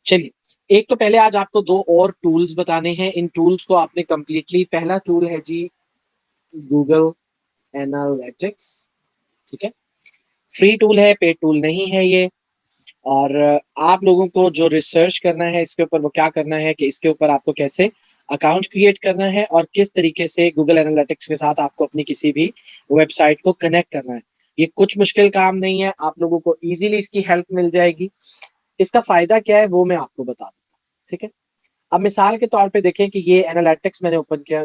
चलिए, एक तो पहले आज आपको दो और टूल्स बताने हैं। इन टूल्स को आपने कंप्लीटली, पहला टूल है जी गूगल एनालिटिक्स, ठीक है। फ्री टूल है, पेड टूल नहीं है ये। और आप लोगों को जो रिसर्च करना है इसके ऊपर, वो क्या करना है कि इसके ऊपर आपको कैसे अकाउंट क्रिएट करना है और किस तरीके से गूगल एनालिटिक्स के साथ आपको अपनी किसी भी वेबसाइट को कनेक्ट करना है। ये कुछ मुश्किल काम नहीं है, आप लोगों को इजीली इसकी हेल्प मिल जाएगी। इसका फायदा क्या है वो मैं आपको बता दूंगा, ठीक है। अब मिसाल के तौर पे देखें कि ये एनालिटिक्स मैंने ओपन किया,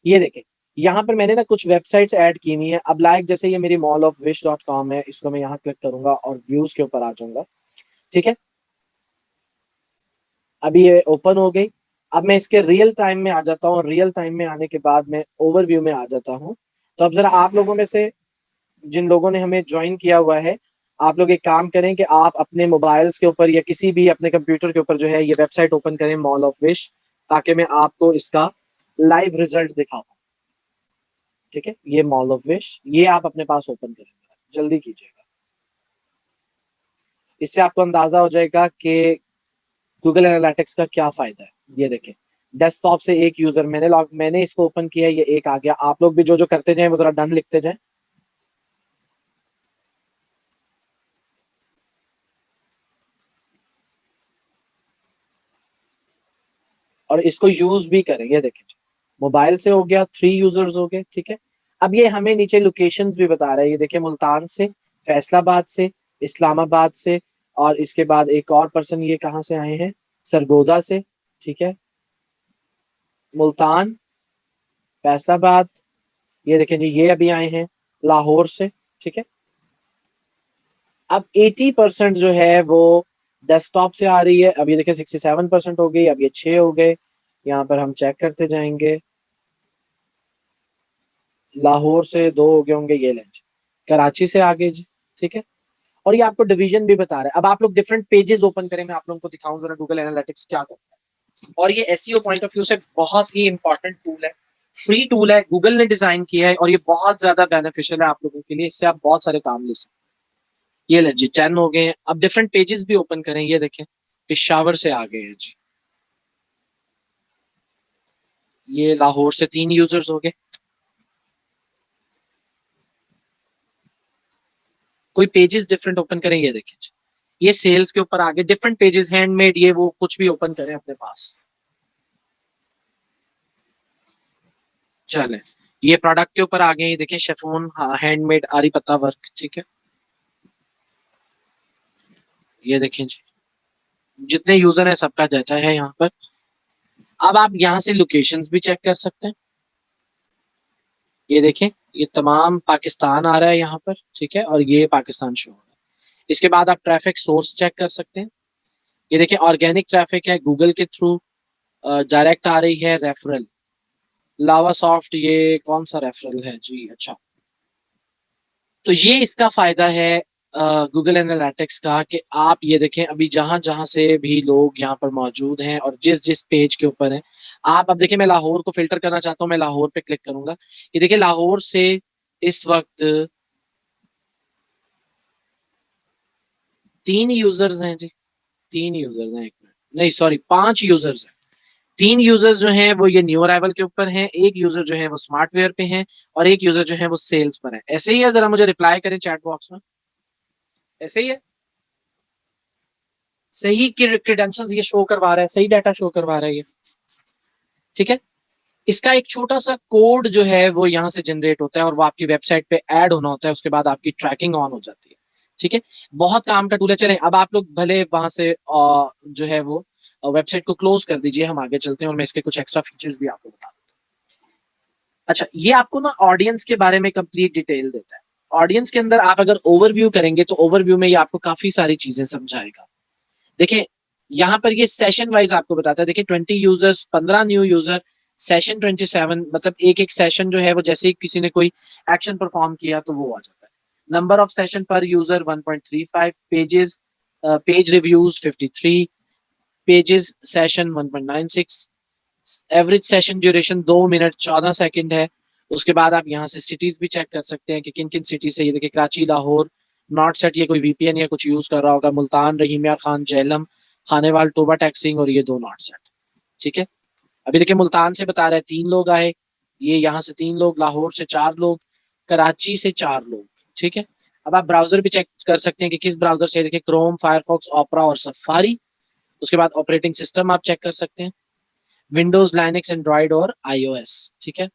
ये देखें, यहाँ पर मैंने ना कुछ वेबसाइट्स ऐड की हुई है। अब लाइक जैसे ये मेरी mallofwish.com है, इसको मैं यहाँ क्लिक करूंगा और व्यूज के ऊपर आ जाऊंगा, ठीक है। अभी ये ओपन हो गई। अब मैं इसके रियल टाइम में आ जाता हूँ, रियल टाइम में आने के बाद मैं ओवरव्यू में आ जाता हूँ। तो अब जरा आप लोगों में से जिन लोगों ने हमें ज्वाइन किया हुआ है, आप लोग एक काम करें कि आप अपने मोबाइल्स के ऊपर या किसी भी अपने कंप्यूटर के ऊपर जो है ये वेबसाइट ओपन करें, मॉल ऑफ विश, ताकि मैं आपको इसका लाइव रिजल्ट दिखाऊं, ठीक है। ये मॉल ऑफ विश, ये आप अपने पास ओपन करेंगे, जल्दी कीजिएगा। इससे आपको अंदाजा हो जाएगा कि गूगल एनालिटिक्स का क्या फायदा है। ये देखें, डेस्कटॉप से एक यूजर, मैंने इसको ओपन किया, ये एक आ गया। आप लोग भी जो जो करते जाएं वो जरा डन लिखते जाएं और इसको यूज भी करें। ये देखें, मोबाइल से हो गया, 3 यूजर्स हो गए, ठीक है। अब ये हमें नीचे लोकेशंस भी बता रहा है। ये देखिए, मुल्तान से, फैसलाबाद से, इस्लामाबाद से, और इसके बाद एक और पर्सन ये कहाँ से आए हैं, सरगोदा से, ठीक है। मुल्तान, फैसलाबाद, ये देखें जी, ये अभी आए हैं लाहौर से, ठीक है। अब 80% जो है वो डेस्कटॉप से आ रही है। अब ये देखिए 67% हो गई, अब ये 6 हो गए। यहाँ पर हम चेक करते जाएंगे, लाहौर से 2 हो गए होंगे, ये लें जी, कराची से आगे जी, ठीक है। और ये आपको डिवीजन भी बता रहा है। अब आप लोग डिफरेंट पेजेस ओपन करें, मैं आप लोगों को दिखाऊं जरा गूगल एनालिटिक्स क्या करता है। और ये एसईओ पॉइंट ऑफ व्यू से बहुत ही इंपॉर्टेंट टूल है, फ्री टूल है, गूगल ने डिजाइन किया है और ये बहुत ज्यादा बेनिफिशियल है आप लोगों के लिए। इससे आप बहुत सारे काम ले सकते हैं। ये ले जी, 10 हो गए हैं। अब डिफरेंट पेजेस भी ओपन करें, ये देखें, पिशावर से आ गए हैं जी, ये लाहौर से 3 यूजर्स हो गए। कोई पेजेस डिफरेंट ओपन करें, ये देखें जी, ये सेल्स के ऊपर आगे डिफरेंट पेजेस, हैंडमेड, ये वो कुछ भी ओपन करें अपने पास। चले, ये प्रोडक्ट के ऊपर आ गए, ये देखिए, शेफोन हैंडमेड आरी पत्ता वर्क, ठीक है। ये देखें जी, जितने यूजर है सबका डाटा है यहाँ पर। अब आप यहाँ से लोकेशंस भी चेक कर सकते हैं। ये देखें, ये तमाम पाकिस्तान आ रहा है यहाँ पर, ठीक है, और ये पाकिस्तान शो हो रहा है। इसके बाद आप ट्रैफिक सोर्स चेक कर सकते हैं। ये देखिए, ऑर्गेनिक ट्रैफिक है, गूगल के थ्रू डायरेक्ट आ रही है, रेफरल, लावा सॉफ्ट, ये कौन सा रेफरल है जी, अच्छा। तो ये इसका फायदा है गूगल एनालिटिक्स का, कि आप ये देखें, अभी जहां जहां से भी लोग यहाँ पर मौजूद हैं और जिस जिस पेज के ऊपर हैं, आप अब देखिए, मैं लाहौर को फिल्टर करना चाहता हूँ, मैं लाहौर पे क्लिक करूंगा। ये देखिए, लाहौर से इस वक्त 3 यूजर्स हैं जी, 3 यूजर्स हैं, एक मिनट, नहीं सॉरी, 5 यूजर्स हैं। 3 यूजर्स जो हैं वो ये न्यू अराइवल के ऊपर हैं, एक यूजर जो है वो स्मार्टवेयर पे है, और एक यूजर जो है वो सेल्स पर है। ऐसे ही है, जरा मुझे रिप्लाई करें चैट बॉक्स में, ऐसे ही है, सही क्रेडेंशियल्स ये शो करवा रहा है, सही डाटा शो करवा रहा है ये, ठीक है। इसका एक छोटा सा कोड जो है वो यहाँ से जनरेट होता है और वो आपकी वेबसाइट पे ऐड होना होता है, उसके बाद आपकी ट्रैकिंग ऑन हो जाती है, ठीक है। बहुत काम का टूल है। चलें, अब आप लोग भले वहां से जो है वो वेबसाइट को क्लोज कर दीजिए, हम आगे चलते हैं और मैं इसके कुछ एक्स्ट्रा फीचर्स भी आपको बता दूँ। अच्छा, ये आपको ना ऑडियंस के बारे में कंप्लीट डिटेल देता है। ऑडियंस के अंदर आप अगर ओवरव्यू करेंगे तो ओवरव्यू में ये आपको काफी सारी चीजें समझाएगा। देखिए, यहाँ पर ये सेशन वाइज आपको बताता है। देखिए, 20 यूजर्स, 15 न्यू यूजर, सेशन 27, मतलब एक एक सेशन जो है वो जैसे ही किसी ने कोई एक्शन परफॉर्म किया तो वो आ जाता है। नंबर ऑफ सेशन पर user 1.35, pages, page reviews 53, pages session 1.96, average session duration 2 minute 14 second है। उसके बाद आप यहाँ से सिटीज भी चेक कर सकते हैं कि किन किन सिटी से, ये देखिए, कराची, लाहौर, नॉट सेट, ये कोई वीपीएन या कुछ यूज कर रहा होगा। मुल्तान, रहीमिया खान, जेहलम, खानेवाल, टोबा टैक्सिंग, और ये 2 नॉट सेट। ठीक है, अभी देखिए मुल्तान से बता रहे हैं 3 लोग आए, ये यहाँ से 3 लोग, लाहौर से 4 लोग, कराची से 4 लोग। ठीक है, अब आप ब्राउजर भी चेक कर सकते हैं कि किस ब्राउजर से, देखिए क्रोम, फायरफॉक्स, ओपरा और सफारी। उसके बाद ऑपरेटिंग सिस्टम आप चेक कर सकते हैं, विंडोज, लाइनक्स, एंड्रॉइड और आईओएस। ठीक है,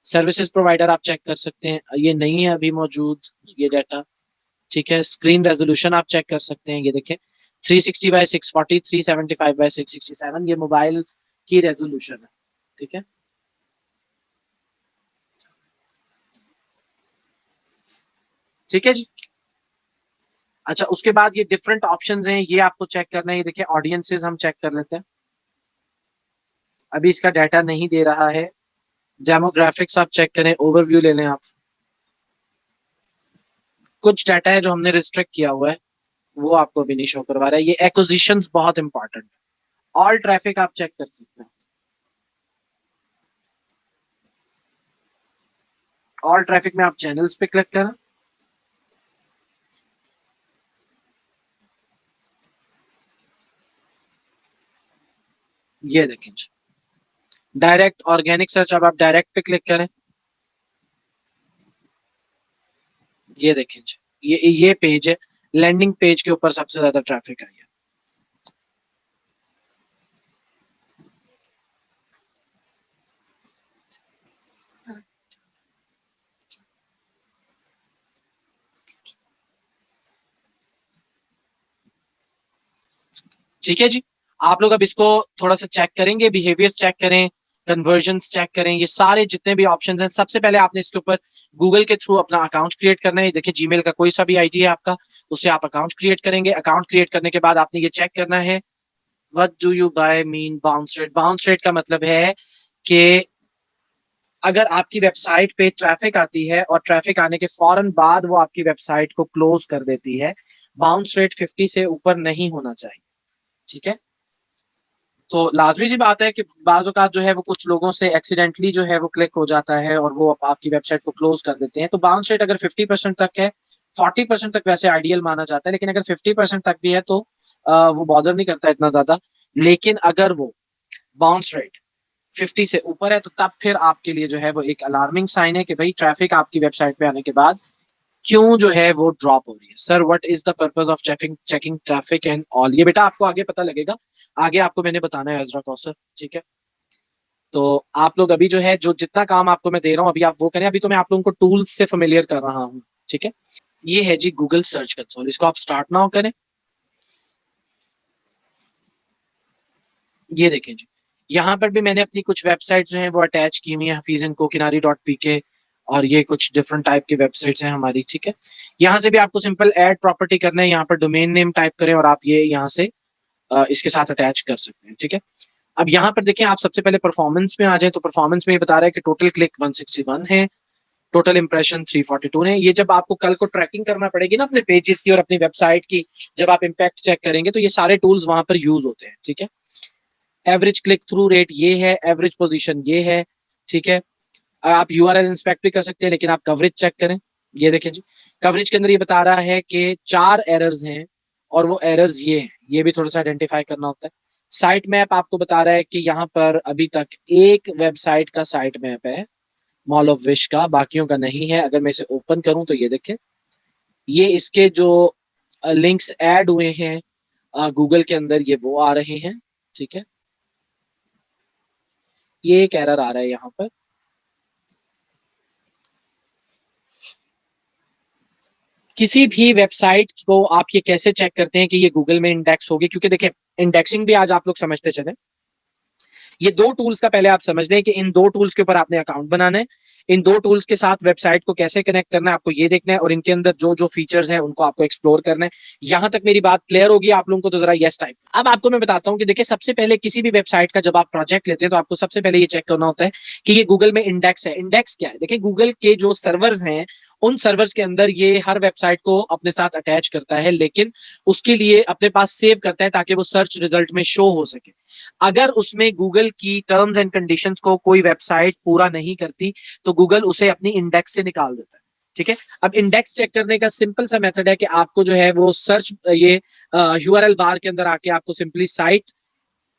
सर्विसेज प्रोवाइडर आप चेक कर सकते हैं, ये नहीं है अभी मौजूद ये डाटा। ठीक है, स्क्रीन रेजोल्यूशन आप चेक कर सकते हैं, ये देखें 360x640, 375x667, ये मोबाइल की रेजोल्यूशन है। ठीक है, ठीक है जी। अच्छा, उसके बाद ये डिफरेंट ऑप्शंस हैं, ये आपको चेक करना है। ये देखिए ऑडियंसेस हम चेक कर लेते हैं, अभी इसका डाटा नहीं दे रहा है। डेमोग्राफिक्स आप चेक करें, ओवरव्यू ले लें आप। कुछ डाटा है जो हमने रिस्ट्रिक्ट किया हुआ है, वो आपको अभी नहीं शो करवा रहा है। ये एक्विजिशंस बहुत इंपॉर्टेंट है। ऑल ट्रैफिक आप चेक कर सकते हैं, ऑल ट्रैफिक में आप चैनल्स पे क्लिक करें, ये देखें डायरेक्ट ऑर्गेनिक सर्च, अब आप डायरेक्ट पे क्लिक करें, ये देखें ये पेज है, लैंडिंग पेज के ऊपर सबसे ज्यादा ट्रैफिक आई है। ठीक है जी, आप लोग अब इसको थोड़ा सा चेक करेंगे, बिहेवियर्स चेक करें, कन्वर्जन्स चेक करें, ये सारे जितने भी ऑप्शंस हैं। सबसे पहले आपने इसके ऊपर गूगल के थ्रू अपना अकाउंट क्रिएट करना है। देखिए जीमेल का कोई सा भी आईडी है आपका, उससे आप अकाउंट क्रिएट करेंगे। अकाउंट क्रिएट करने के बाद आपने ये चेक करना है, what do you by mean bounce rate. Bounce rate का मतलब है कि अगर आपकी वेबसाइट पे ट्रैफिक आती है और ट्रैफिक आने के फौरन बाद वो आपकी वेबसाइट को क्लोज कर देती है, बाउंस रेट 50 से ऊपर नहीं होना चाहिए। ठीक है, तो लाजमी सी बात है कि बाज़ औक़ात जो है वो कुछ लोगों से एक्सीडेंटली जो है वो क्लिक हो जाता है और वो आपकी वेबसाइट को क्लोज कर देते हैं। तो बाउंस रेट अगर 50% तक है, 40% तक वैसे आइडियल माना जाता है, लेकिन अगर 50% तक भी है तो वो बॉदर नहीं करता इतना ज्यादा। लेकिन अगर वो बाउंस रेट 50 से ऊपर है तो तब फिर आपके लिए जो है वो एक अलार्मिंग साइन है कि भाई ट्रैफिक आपकी वेबसाइट पे आने के बाद क्यों जो है वो ड्रॉप हो रही है। Sir what is the purpose of checking checking traffic and all, ये बेटा आपको आगे पता लगेगा, आगे आपको मैंने बताना है एजरा कौसर। ठीक है, तो आप लोग अभी जो है जो जितना काम आपको मैं दे रहा हूँ अभी आप वो करें। अभी तो मैं आप लोगों को टूल्स से फेमिलियर कर रहा हूँ। ठीक है, ये है जी गूगल सर्च कंसोल, इसको आप स्टार्ट नाउ करें। ये देखें जी, यहाँ पर भी मैंने अपनी कुछ वेबसाइट जो है वो अटैच की हुई है, हफीज इनको किनारी डॉट पी के, और ये कुछ डिफरेंट टाइप की वेबसाइट्स हैं हमारी। ठीक है, यहाँ से भी आपको सिंपल ऐड प्रॉपर्टी करना है, यहाँ पर डोमेन नेम टाइप करें और आप ये यहाँ से इसके साथ अटैच कर सकते हैं। ठीक है, अब यहाँ पर देखें, आप सबसे पहले परफॉर्मेंस में आ जाए तो परफॉर्मेंस में ये बता रहा है कि टोटल क्लिक 161 है, टोटल इंप्रेशन 342 है। ये जब आपको कल को ट्रैकिंग करना पड़ेगी ना अपने पेजेस की और अपनी वेबसाइट की, जब आप इम्पैक्ट चेक करेंगे तो ये सारे टूल्स वहां पर यूज होते हैं। ठीक है, एवरेज क्लिक थ्रू रेट ये है, एवरेज पोजीशन ये है। ठीक है, आप यूआरएल इंस्पेक्ट भी कर सकते हैं, लेकिन आप कवरेज चेक करें। ये देखें जी, कवरेज के अंदर ये बता रहा है कि 4 एरर्स हैं और वो एरर्स ये हैं, ये भी थोड़ा सा आइडेंटिफाई करना होता है। साइट मैप आपको बता रहा है कि यहाँ पर अभी तक एक वेबसाइट का साइट मैप है, मॉल ऑफ विश का, बाकियों का नहीं है। अगर मैं इसे ओपन करूं तो ये देखें, ये इसके जो लिंक्स ऐड हुए हैं गूगल के अंदर ये वो आ रहे हैं। ठीक है, ये एक एरर आ रहा है यहाँ पर। किसी भी वेबसाइट को आप ये कैसे चेक करते हैं कि ये गूगल में इंडेक्स होगी, क्योंकि देखिए इंडेक्सिंग भी आज आप लोग समझते चले। ये 2 टूल्स का पहले आप समझ लें कि इन 2 टूल्स के ऊपर आपने अकाउंट बनाना है। इन 2 टूल्स के साथ वेबसाइट को कैसे कनेक्ट करना है आपको ये देखना है, और इनके अंदर जो जो फीचर्स हैं उनको आपको एक्सप्लोर करना है। यहां तक मेरी बात क्लियर होगी आप लोगों को, तो जरा यस टाइप। अब आपको मैं बताता हूं कि देखिए सबसे पहले किसी भी वेबसाइट का जब आप प्रोजेक्ट लेते हैं तो आपको सबसे पहले ये चेक करना होता है कि ये गूगल में इंडेक्स है। इंडेक्स क्या है? देखिए गूगल के जो सर्वर्स हैं उन सर्वर्स के अंदर ये हर वेबसाइट को अपने साथ अटैच करता है, लेकिन उसके लिए अपने पास सेव करता है ताकि वो सर्च रिजल्ट में शो हो सके। अगर उसमें गूगल की टर्म्स एंड कंडीशंस को कोई वेबसाइट पूरा नहीं करती तो गूगल उसे अपनी इंडेक्स से निकाल देता है। ठीक है। अब इंडेक्स चेक करने का सिंपल सा मेथड है कि आपको जो है वो सर्च ये यूआरएल बार के अंदर आके आपको सिंपली साइट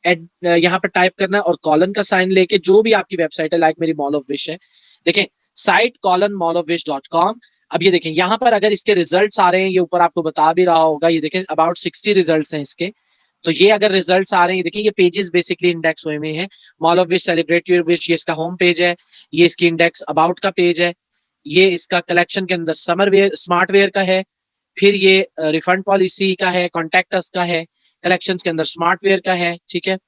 यहाँ पर टाइप करना है और कॉलन का साइन लेके जो भी आपकी वेबसाइट है, लाइक मेरी मॉल ऑफ विश है, देखें साइट कॉलन mallofwish.com। अब ये देखें यहाँ पर अगर इसके रिजल्ट्स आ रहे हैं, ये ऊपर आपको बता भी रहा होगा, ये देखें अबाउट 60 रिजल्ट्स हैं इसके। तो ये अगर रिजल्ट्स आ रहे हैं, देखिए ये पेजेस बेसिकली इंडेक्स हुए हुए हैं। Mall of wish, celebrate your wish, ये इसका होम पेज है। ये इसकी इंडेक्स अबाउट का पेज है। ये इसका कलेक्शन के अंदर समर वेयर, स्मार्ट वेयर का है। फिर ये रिफंड पॉलिसी का है, कॉन्टेक्ट अस का है, कलेक्शंस के अंदर स्मार्ट वेयर का है। ठीक है,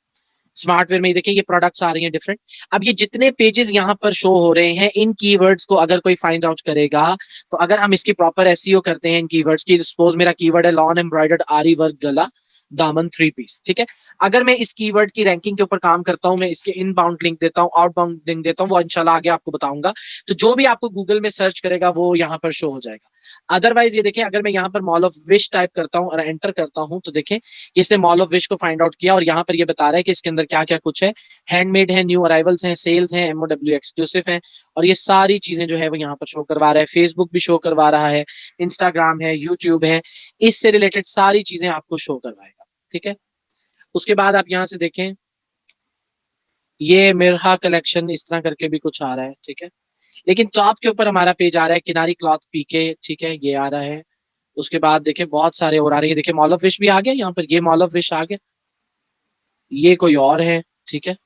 स्मार्टवेयर में देखिए ये प्रोडक्ट्स आ रही हैं डिफरेंट। अब ये जितने पेजेस यहाँ पर शो हो रहे हैं, इन कीवर्ड्स को अगर कोई फाइंड आउट करेगा, तो अगर हम इसकी प्रॉपर एसईओ करते हैं इन कीवर्ड्स की, सपोज मेरा कीवर्ड है लॉन एम्ब्रॉयडर्ड आरी वर्क गला दामन 3 पीस, ठीक है। अगर मैं इस कीवर्ड की रैंकिंग के ऊपर काम करता हूं, मैं इसके इनबाउंड लिंक देता हूं, आउटबाउंड लिंक देता हूं, वो इंशाल्लाह आगे आपको बताऊंगा। तो जो भी आपको गूगल में सर्च करेगा वो यहाँ पर शो हो जाएगा। अदरवाइज ये देखें, अगर मैं यहाँ पर मॉल ऑफ विश टाइप करता हूँ और एंटर करता हूँ, तो देखें इसने मॉल ऑफ विश को फाइंड आउट किया और यहाँ पर ये बता रहा है कि इसके अंदर क्या क्या कुछ है। हैंडमेड है, न्यू अराइवल्स हैं, सेल्स हैं, एमओडब्ल्यू एक्सक्लूसिव हैं, और ये सारी चीजें जो है वो यहाँ पर शो करवा रहा है। फेसबुक भी शो करवा रहा है, इंस्टाग्राम है, यूट्यूब है, इससे रिलेटेड सारी चीजें आपको शो करवाएगा। ठीक है, उसके बाद आप यहाँ से देखें, ये मिरहा कलेक्शन इस तरह करके भी कुछ आ रहा है। ठीक है, लेकिन टॉप के ऊपर हमारा पेज आ रहा है किनारी क्लॉथ पीके। ठीक है, ये आ रहा है। उसके बाद देखिए बहुत सारे और आ रहे हैं, देखिए मॉल ऑफ विश भी आ गया यहाँ पर, ये मॉल ऑफ विश आ गया, ये कोई और है। ठीक है,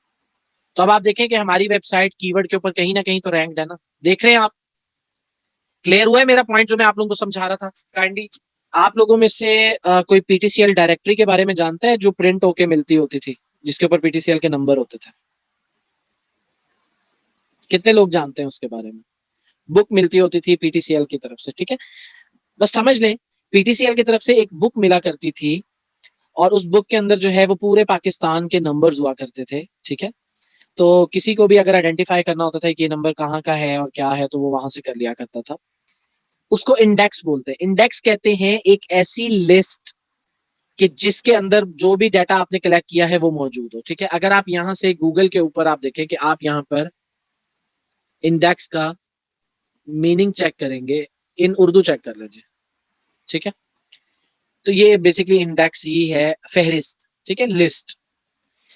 तो अब आप देखें कि हमारी वेबसाइट कीवर्ड के ऊपर कहीं ना कहीं तो रैंक्ड है ना। देख रहे हैं आप? क्लियर हुआ है मेरा पॉइंट जो मैं आप लोगों को समझा रहा था? काइंडली आप लोगों में से कोई पीटीसीएल डायरेक्टरी के बारे में जानता है जो प्रिंट होके मिलती होती थी, जिसके ऊपर पीटीसीएल के नंबर होते थे? कितने लोग जानते हैं उसके बारे में? बुक मिलती होती थी पीटीसीएल की तरफ से। ठीक है, बस समझ लें, पीटीसीएल की तरफ से एक बुक मिला करती थी और उस बुक के अंदर जो है वो पूरे पाकिस्तान के नंबर्स हुआ करते थे। ठीक है, तो किसी को भी अगर आइडेंटिफाई करना होता था कि ये नंबर कहाँ का है और क्या है, तो वो वहां से कर लिया करता था। उसको इंडेक्स बोलते हैं। इंडेक्स कहते हैं एक ऐसी लिस्ट कि जिसके अंदर जो भी डाटा आपने कलेक्ट किया है वो मौजूद हो। ठीक है, अगर आप यहाँ से गूगल के ऊपर आप देखें कि आप यहाँ पर इंडेक्स का मीनिंग चेक करेंगे, इन उर्दू चेक कर लीजिए। ठीक है, तो ये बेसिकली इंडेक्स ही है, फहरिस्त। ठीक है, लिस्ट।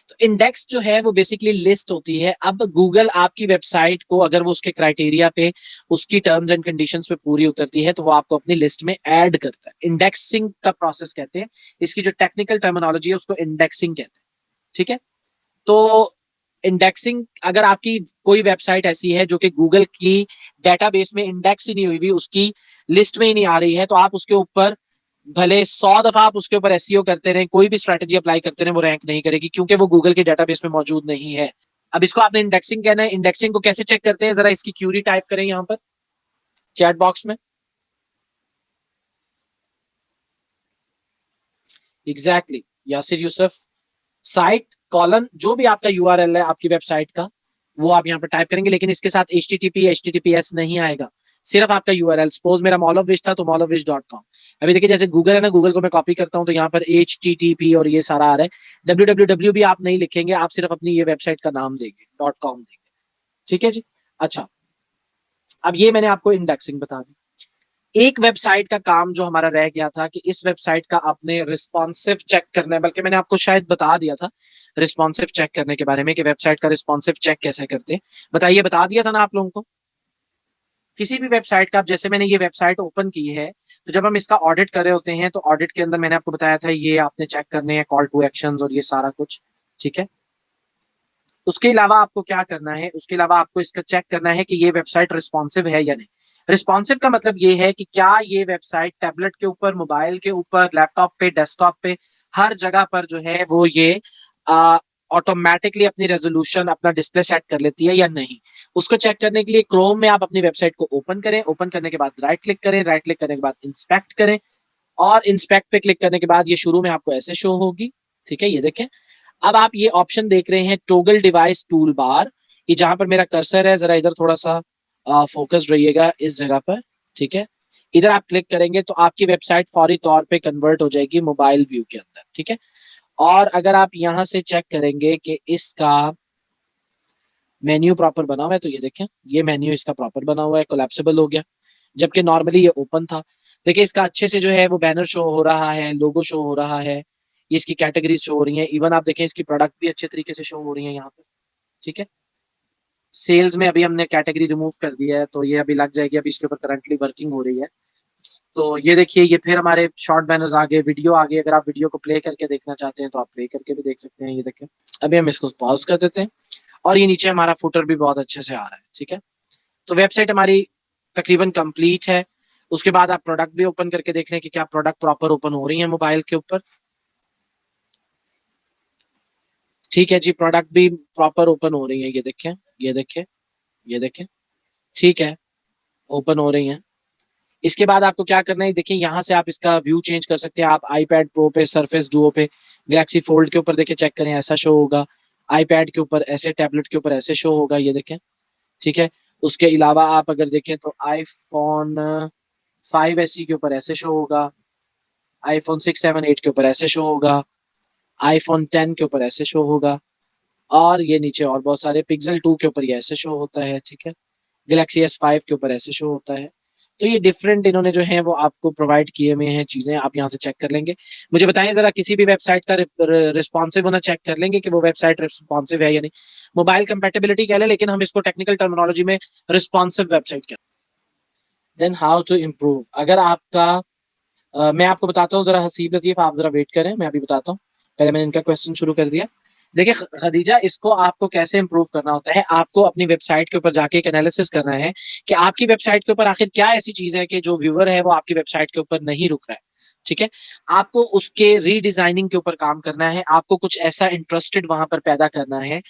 तो इंडेक्स जो है वो बेसिकली लिस्ट होती है। अब गूगल आपकी वेबसाइट को अगर वो उसके क्राइटेरिया पे, उसकी टर्म्स एंड कंडीशंस पे पूरी उतरती है, तो वो आपको अपनी लिस्ट में ऐड करता है। इंडेक्सिंग का प्रोसेस कहते हैं, इसकी जो टेक्निकल टर्मिनोलॉजी है उसको इंडेक्सिंग कहते हैं। ठीक है, तो इंडेक्सिंग, अगर आपकी कोई वेबसाइट ऐसी है जो कि गूगल की डेटाबेस में इंडेक्स ही नहीं हुई, उसकी लिस्ट में ही नहीं आ रही है, तो आप उसके ऊपर भले 100 दफा आप उसके ऊपर एसईओ करते रहे, कोई भी स्ट्रेटेजी अप्लाई करते रहे, वो रैंक नहीं करेगी, क्योंकि वो गूगल के डेटाबेस में मौजूद नहीं है। अब इसको आपने इंडेक्सिंग कहना है। इंडेक्सिंग को कैसे चेक करते हैं, जरा इसकी क्यूरी टाइप करें यहाँ पर चैट बॉक्स में। Exactly, Yasir Yusuf, site colon जो भी आपका यूआरएल है आपकी वेबसाइट का, वो आप यहाँ पर टाइप करेंगे, लेकिन इसके साथ HTTPS नहीं आएगा, सिर्फ आपका यूआरएल। सपोज मेरा मॉल ऑफ विश था तो mallofwish.com। अभी देखिए जैसे गूगल है ना, गूगल को मैं कॉपी करता हूँ तो यहाँ पर HTTP और ये सारा आ रहा है। www भी आप नहीं लिखेंगे, आप सिर्फ अपनी ये वेबसाइट का नाम देंगे, .com देंगे। ठीक है जी। अच्छा, अब ये मैंने आपको इंडेक्सिंग बता दी। एक वेबसाइट का काम जो हमारा रह गया था कि इस वेबसाइट का आपने रिस्पॉन्सिव चेक करना है, बल्कि मैंने आपको शायद बता दिया था रिस्पॉन्सिव चेक करने के बारे में कि वेबसाइट का रिस्पॉन्सिव चेक कैसे करते हैं। बताइए, बता दिया था ना आप लोगों को? किसी भी वेबसाइट का, अब जैसे मैंने ये वेबसाइट ओपन की है, तो जब हम इसका ऑडिट कर रहे होते हैं तो ऑडिट के अंदर मैंने आपको बताया था ये आपने चेक करने हैं कॉल टू एक्शंस और ये सारा कुछ। ठीक है, उसके अलावा आपको क्या करना है, उसके अलावा आपको इसका चेक करना है कि ये वेबसाइट रिस्पॉन्सिव है या नहीं। रिस्पॉन्सिव का मतलब ये है कि क्या ये वेबसाइट टैबलेट के ऊपर, मोबाइल के ऊपर, लैपटॉप पे, डेस्कटॉप पे, हर जगह पर जो है वो ये ऑटोमेटिकली अपनी रेजोल्यूशन, अपना डिस्प्ले सेट कर लेती है या नहीं। उसको चेक करने के लिए क्रोम में आप अपनी वेबसाइट को ओपन करें, ओपन करने के बाद राइट क्लिक करें, राइट क्लिक करने के बाद इंस्पेक्ट करें, और इंस्पेक्ट पे क्लिक करने के बाद ये शुरू में आपको ऐसे शो होगी। ठीक है, ये देखें। अब आप ये ऑप्शन देख रहे हैं टोगल डिवाइस टूल बार, ये जहां पर मेरा कर्सर है, जरा इधर थोड़ा सा फोकस्ड रहिएगा इस जगह पर। ठीक है, इधर आप क्लिक करेंगे तो आपकी वेबसाइट फौरी तौर पे कन्वर्ट हो जाएगी मोबाइल व्यू के अंदर। ठीक है, और अगर आप यहां से चेक करेंगे कि इसका मेन्यू प्रॉपर बना हुआ है, तो ये देखें, ये मेन्यू इसका प्रॉपर बना हुआ है, कोलैप्सिबल हो गया। जबकि नॉर्मली ये ओपन था। देखिए इसका अच्छे से जो है वो बैनर शो हो रहा है, लोगो शो हो रहा है, ये इसकी कैटेगरीज शो हो रही हैं, इवन आप देखें इसकी प्रोडक्ट भी अच्छे तरीके से शो हो रही है यहाँ पे, ठीक है। सेल्स में अभी हमने कैटेगरी रिमूव कर दिया है, तो ये अभी लग जाएगी, अभी इसके ऊपर करंटली वर्किंग हो रही है। तो ये देखिए, ये फिर हमारे शॉर्ट बैनर्स आ गए, वीडियो आ गई। अगर आप वीडियो को प्ले करके देखना चाहते हैं तो आप प्ले करके भी देख सकते हैं। ये देखें, अभी हम इसको पॉज कर देते हैं और ये नीचे हमारा फुटर भी बहुत अच्छे से आ रहा है, ठीक है। तो वेबसाइट हमारी तकरीबन कंप्लीट है। उसके बाद आप प्रोडक्ट भी ओपन करके देख लें कि क्या प्रोडक्ट प्रॉपर ओपन हो रही है मोबाइल के ऊपर। ठीक है जी, प्रोडक्ट भी प्रॉपर ओपन हो रही है, ये देखें, ये देखें, ये देखें, ठीक है, ओपन हो रही है। इसके बाद आपको क्या करना है, देखिए यहाँ से आप इसका व्यू चेंज कर सकते हैं। आप आईपैड प्रो पे, सरफेस डुओ पे, गैलेक्सी फोल्ड के ऊपर देखिए चेक करें, ऐसा शो होगा। आईपैड के ऊपर ऐसे, टैबलेट के ऊपर ऐसे शो होगा, ये देखें, ठीक है। उसके अलावा आप अगर देखें तो आईफोन 5 SE के ऊपर ऐसे शो होगा, आईफोन 6, 7, 8 के ऊपर ऐसे शो होगा, आईफोन 10 के ऊपर ऐसे शो होगा, और ये नीचे और बहुत सारे, पिक्सल 2 के ऊपर ये ऐसे शो होता है, ठीक है। गैलेक्सी S5 के ऊपर ऐसे शो होता है। तो ये डिफरेंट इन्होंने जो है वो आपको प्रोवाइड किए हुए हैं चीजें, आप यहाँ से चेक कर लेंगे। मुझे बताएं जरा, किसी भी वेबसाइट का रिस्पॉन्सिव होना चेक कर लेंगे कि वो वेबसाइट रिस्पॉन्सिव है या नहीं। मोबाइल कंपेटेबिलिटी कह लें, लेकिन हम इसको टेक्निकल टर्मिनोलॉजी में रिस्पॉन्सिव वेबसाइट कहते हैं। देन हाउ टू इम्प्रूव, अगर आपका मैं आपको बताता हूँ, जरा हसीब लतीफ आप जरा वेट करें, मैं अभी बताता हूँ। पहले मैंने इनका क्वेश्चन शुरू कर दिया। देखिए खदीजा, इसको आपको कैसे इंप्रूव करना होता है, आपको अपनी वेबसाइट के ऊपर जाके एक एनालिसिस करना है कि आपकी वेबसाइट के ऊपर आखिर क्या ऐसी चीज है कि जो व्यूअर है वो आपकी वेबसाइट के ऊपर नहीं रुक रहा है, ठीक है। आपको उसके रीडिजाइनिंग के ऊपर काम करना है, आपको कुछ ऐसा इंटरेस्टेड वहां पर पैदा करना है।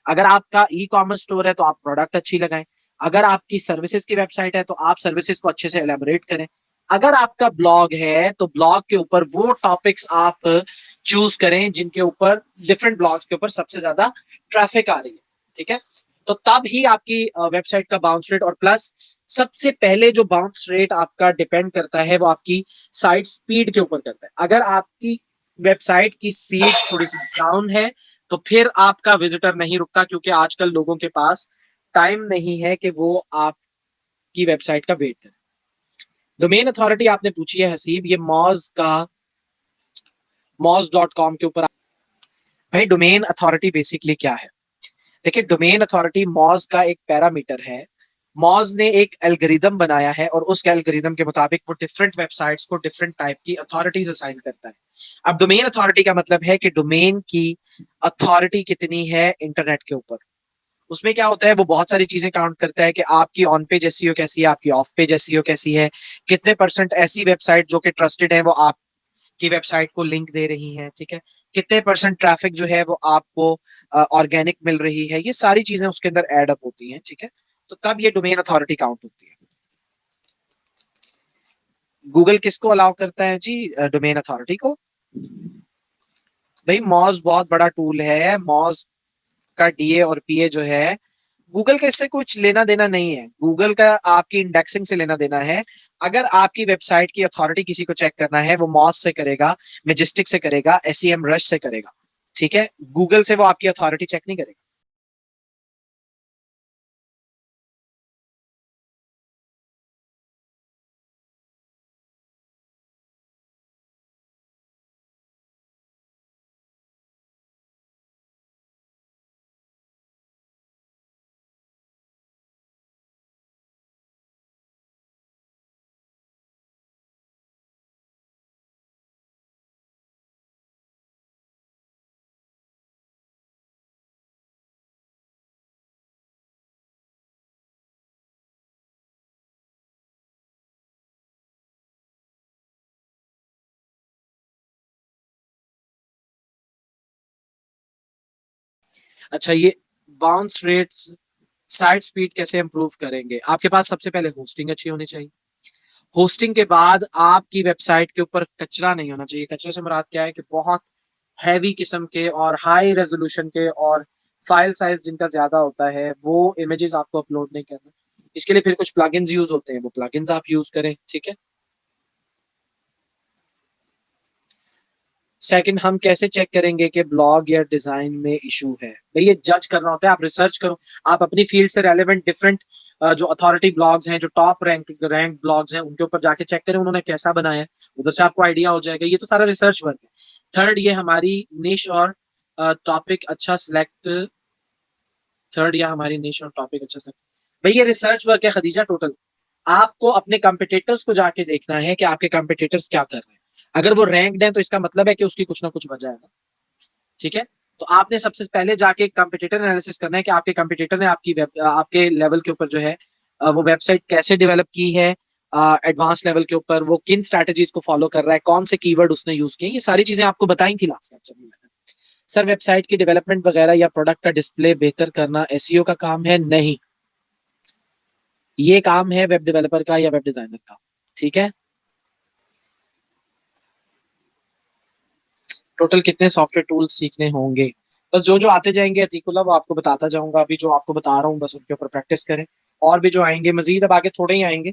अगर आपका ई कॉमर्स स्टोर है तो आप प्रोडक्ट अच्छी लगाएं। अगर आपकी सर्विसेज की वेबसाइट है तो आप सर्विसेज को अच्छे से एलेबोरेट करें। अगर आपका ब्लॉग है तो ब्लॉग के ऊपर वो टॉपिक्स आप चूज करें जिनके ऊपर, डिफरेंट ब्लॉग्स के ऊपर सबसे ज्यादा ट्रैफिक आ रही है, ठीक है। तो तब ही आपकी वेबसाइट का बाउंस रेट, और प्लस सबसे पहले जो बाउंस रेट आपका डिपेंड करता है वो आपकी साइट स्पीड के ऊपर करता है। अगर आपकी वेबसाइट की स्पीड थोड़ी सी डाउन है तो फिर आपका विजिटर नहीं रुकता, क्योंकि आजकल लोगों के पास टाइम नहीं है कि वो आपकी वेबसाइट का वेट करें। डोमेन अथॉरिटी आपने पूछी है हसीब, ये मॉज का, mozz.com के ऊपर। भाई डोमेन अथॉरिटी बेसिकली क्या है, देखिए डोमेन अथॉरिटी मॉज का एक पैरामीटर है। मॉज ने एक एल्गोरिदम बनाया है और उस एल्गोरिदम के मुताबिक वो डिफरेंट वेबसाइट्स को डिफरेंट टाइप की अथॉरिटीज असाइन करता है। अब डोमेन अथॉरिटी का मतलब है कि डोमेन की अथॉरिटी कितनी है इंटरनेट के ऊपर। उसमें क्या होता है, वो बहुत सारी चीजें काउंट करता है कि आपकी ऑन पेज एसईओ कैसी है, आपकी ऑफ पेज एसईओ कैसी है, कितने परसेंट ऐसी वेबसाइट जो कि ट्रस्टेड है वो आपकी वेबसाइट को लिंक दे रही हैं, ठीक है। कितने परसेंट ट्रैफिक जो है वो आपको ऑर्गेनिक मिल रही है, ये सारी चीजें उसके अंदर एड अप होती हैं, ठीक है। तो तब ये डोमेन अथॉरिटी काउंट होती है। गूगल किसको अलाउ करता है जी, डोमेन अथॉरिटी को। भाई मॉज बहुत बड़ा टूल है, मॉज का डीए और पीए जो है, गूगल का इससे कुछ लेना देना नहीं है। गूगल का आपकी इंडेक्सिंग से लेना देना है। अगर आपकी वेबसाइट की अथॉरिटी किसी को चेक करना है, वो मॉज से करेगा, मेजेस्टिक से करेगा, एसईएम रश से करेगा, ठीक है। गूगल से वो आपकी अथॉरिटी चेक नहीं करेगा। अच्छा, ये बाउंस रेट्स, साइट स्पीड कैसे इंप्रूव करेंगे, आपके पास सबसे पहले होस्टिंग अच्छी होनी चाहिए। होस्टिंग के बाद आपकी वेबसाइट के ऊपर कचरा नहीं होना चाहिए। कचरे से मुराद क्या है कि बहुत हैवी किस्म के और हाई रेजोल्यूशन के और फाइल साइज जिनका ज्यादा होता है वो इमेजेस आपको अपलोड नहीं करना। इसके लिए फिर कुछ प्लगइन्स यूज होते हैं, वो प्लगइन्स आप यूज करें, ठीक है। सेकंड, हम कैसे चेक करेंगे कि ब्लॉग या डिजाइन में इशू है? भाई ये जज करना होता है, आप रिसर्च करो, आप अपनी फील्ड से रेलेवेंट डिफरेंट जो अथॉरिटी ब्लॉग्स हैं, जो टॉप रैंक ब्लॉग्स हैं, उनके ऊपर जाके चेक करें उन्होंने कैसा बनाया है, उधर से आपको आइडिया हो जाएगा। ये तो सारा रिसर्च वर्क है। थर्ड, ये हमारी निश और टॉपिक अच्छा सिलेक्ट थर्ड या हमारी निश और टॉपिक अच्छा सिलेक्ट भाई ये रिसर्च वर्क है खदीजा टोटल। आपको अपने कंपिटिटर्स को जाके देखना है कि आपके कंपिटिटर्स क्या कर रहे हैं। अगर वो रैंक्ड है तो इसका मतलब है कि उसकी कुछ ना कुछ वजह है ना। ठीक है, तो आपने सबसे पहले जाके कंपिटिटर एनालिसिस करना है कि आपके कंपिटिटर ने आपके लेवल के ऊपर जो है वो वेबसाइट कैसे डेवलप की है, एडवांस लेवल के ऊपर वो किन स्ट्रैटेजीज को फॉलो कर रहा है, कौन से कीवर्ड उसने यूज किए, ये सारी चीजें आपको बताई थी लास्ट लेक्चर में मैंने। सर वेबसाइट की डेवलपमेंट वगैरह या प्रोडक्ट का डिस्प्ले बेहतर करना एसईओ का काम है? नहीं, ये काम है वेब डेवलपर का या वेब डिजाइनर का। ठीक है, टोटल कितने सॉफ्टवेयर टूल्स सीखने होंगे? बस जो जो आते जाएंगे अतीकुल्ला वो आपको बताता जाऊंगा। अभी जो आपको बता रहा हूँ बस उनके ऊपर प्रैक्टिस करें। और भी जो आएंगे मजीद, अब आगे थोड़े ही आएंगे।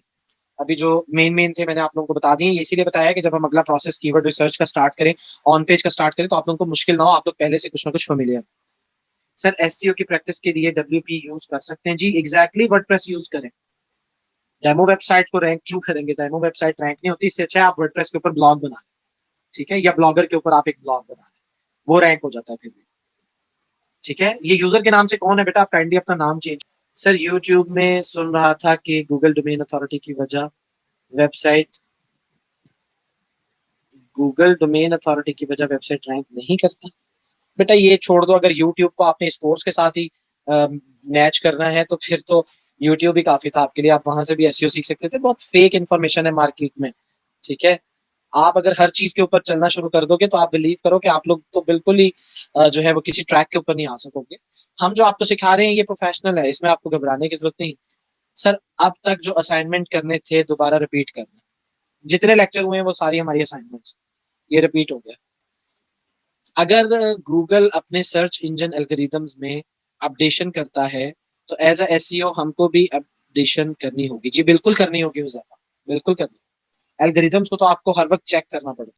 अभी जो मेन मेन थे मैंने आप लोगों को बता दिए, इसीलिए बताया कि जब हम अगला प्रोसेस कीवर्ड रिसर्च का स्टार्ट करें, ऑन पेज का स्टार्ट करें, तो आप लोगों को मुश्किल ना हो, आप लोग पहले से कुछ ना कुछ फेमिलियर। सर एसईओ की प्रैक्टिस के लिए डब्ल्यूपी यूज कर सकते हैं? जी एग्जैक्टली, वर्डप्रेस यूज करें। डेमो वेबसाइट को रैंक क्यों करेंगे? डेमो वेबसाइट रैंक नहीं होती, इससे अच्छा है आप वर्डप्रेस के ऊपर ब्लॉग बना लें। ठीक है, या ब्लॉगर के ऊपर आप एक ब्लॉग बना लें, वो रैंक हो जाता है फिर भी। ठीक है, ये यूजर के नाम से कौन है बेटा? आप काइंडली अपना नाम चेंज। सर यूट्यूब में सुन रहा था कि गूगल डोमेन अथॉरिटी की वजह वेबसाइट गूगल डोमेन अथॉरिटी की वजह वेबसाइट रैंक नहीं करता। बेटा ये छोड़ दो, अगर यूट्यूब को आपने स्कोर्स के साथ ही मैच करना है तो फिर तो यूट्यूब ही काफी था आपके लिए, आप वहां से भी एसईओ सीख सकते थे। बहुत फेक इन्फॉर्मेशन है मार्केट में। ठीक है, आप अगर हर चीज के ऊपर चलना शुरू कर दोगे तो आप बिलीव करो कि आप लोग तो बिल्कुल ही जो है वो किसी ट्रैक के ऊपर नहीं आ सकोगे। हम जो आपको सिखा रहे हैं ये प्रोफेशनल है, इसमें आपको घबराने की जरूरत नहीं। सर अब तक जो असाइनमेंट करने थे दोबारा रिपीट करना, जितने लेक्चर हुए हैं वो सारी हमारी असाइनमेंट्स, ये रिपीट हो गया। अगर गूगल अपने सर्च इंजन एल्गोरिदम्स में अपडेशन करता है तो एज अ एसईओ हमको भी अपडेशन करनी होगी? जी बिल्कुल करनी होगी हुजैफा, बिल्कुल करनी। एल्गोरिदम्स को तो आपको हर वक्त चेक करना पड़ेगा।